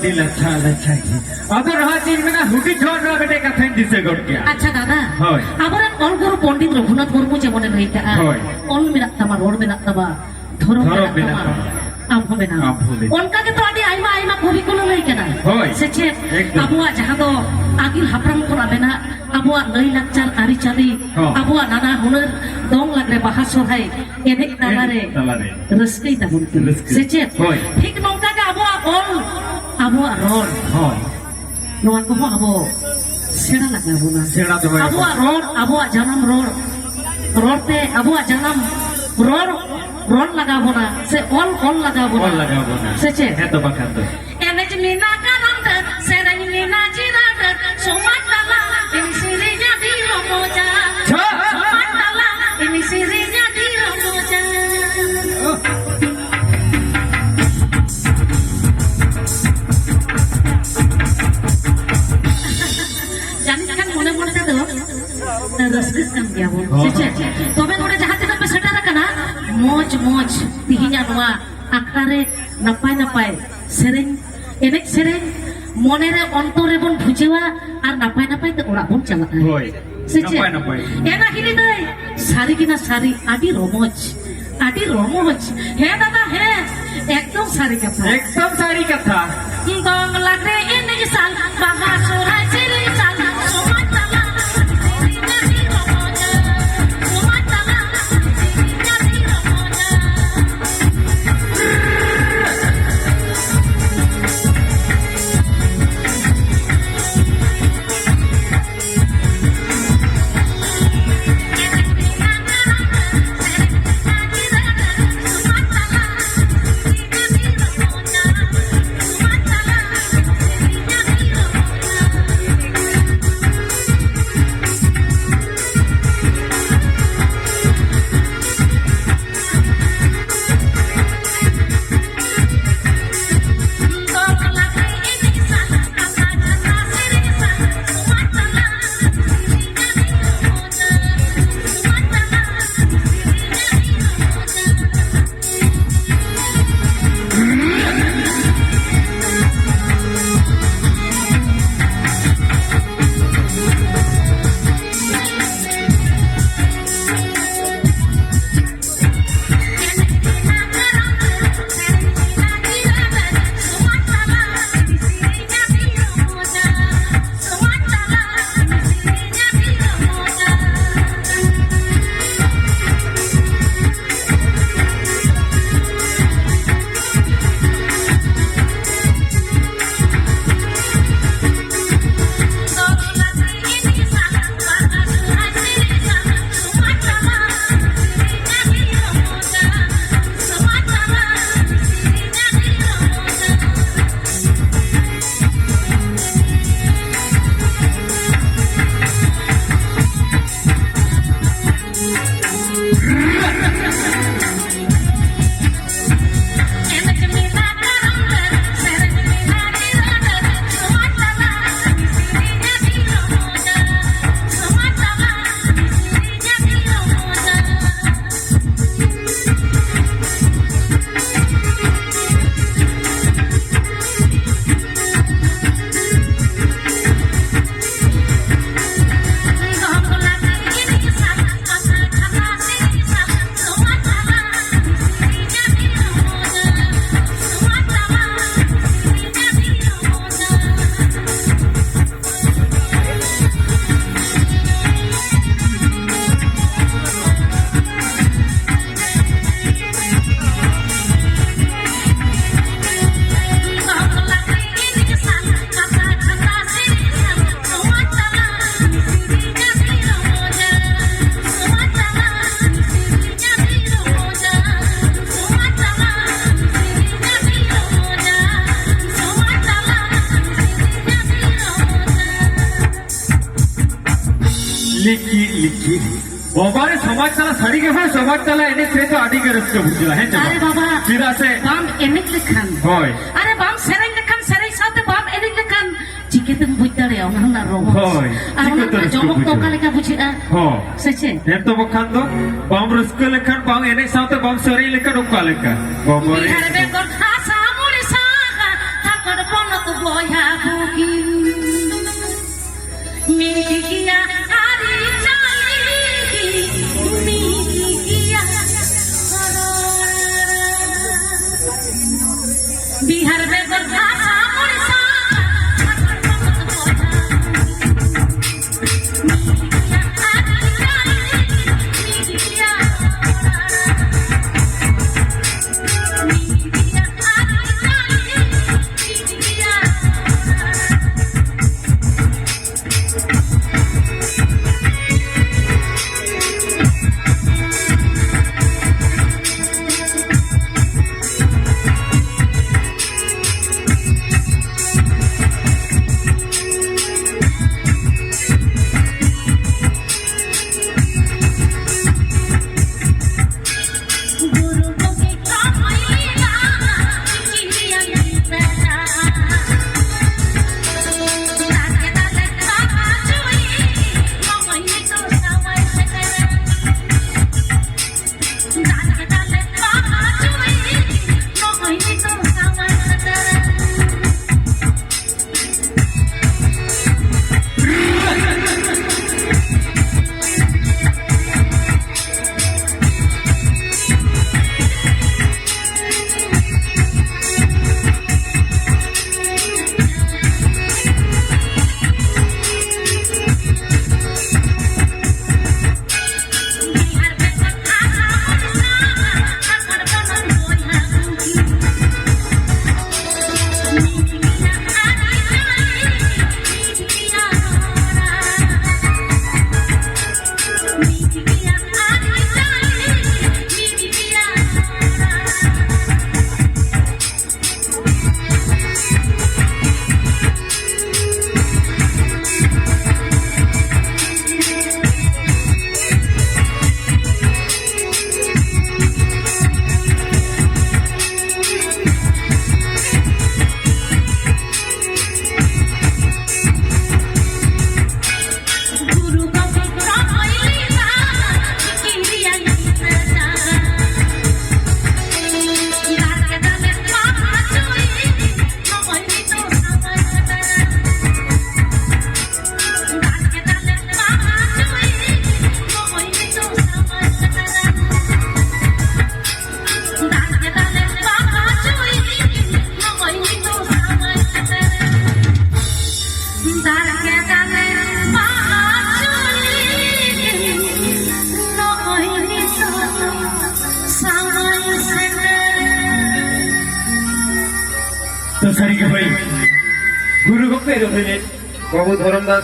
दिल अच्छा अच्छा अगर रहा चीज में ना हुटी छोड़ रहा बेटे का थैंक दिसे गड़ गया अच्छा दादा होय আবার অল গুরু পণ্ডিত রঘুনাথ মুর্মু যেমন রইতা होय অল মেনাক তামা রোড মেনাক তামা ধরো মেনাক তামা আমহো মেনাক অনকাকে তো আদি আইমা আইমা কবি কোন লই কেনা होय সেচে আবুয়া যাহা তো আগিল হাপ্রাম কোনা মেনা আবুয়া লই লাকচার আরিচালি আবুয়া নানা হুনার দং লাগরে বাহা সহায় এনে তালারে রসকেই তাবুন সেচে ঠিক নংকাকে আবুয়া অল আবুয়া রোড होय নোয়া কো আবু सेड़ा लगा बोला सेड़ा तो भाई अबुआ रोड अबुआ जन्म रोड रोड पे अबुआ जन्म रोड रोड लगा बोला से ऑल लगा बोला से चे है तो बखत तो एनेज मीना का नाम सेड़ा मीना जीरा सोमत तला इन सिरी जादी रोजा सोमत तला इन सिरी जादी रोजा रसगस गया वो तबे गोटे जहां तक पे सेटा रखना मोज मोज तिहिना नवा आखरारे नपाय नपाय सेरेन एनेक सेरेन मने रे अंतरे बन भुजेवा और नपाय नपाय ते ओड़ा बन चला होय नपाय नपाय एना हिली दे सारी किना सारी आडी रोमोज हे दादा हे एकदम सारी कथा दंग लागरे एने साल बाबा सोराय सिरी साल सोमत तला लिखी बाबारे समाज तला सारी के है समाज तला एने से तो आदि के रस्ते बुझला है अरे बाबा सीधा से बाम एने लिखन होय अरे बाम सेरेन लिखन सेरे साथे बाम एने लिखन चिके तुम बुझतारे ओना रोमो होय और जमक तो काले का बुझिया हो सचे एम तो बखान दो बाम रस्के लिखन बाम एने साथे बाम सेरे लिखन ओका लिखन बाबारे हरे बेंगल खासा मुड़ी सागा थाकड़ पन तो বয়া বুকি মিটি গিয়া আরি চালি মিটি গিয়া বিহার বেগর ভাষা মরসা তো সারিকে ভাই গুরু গপ্পে রহিলেন বাবু ধরমদাস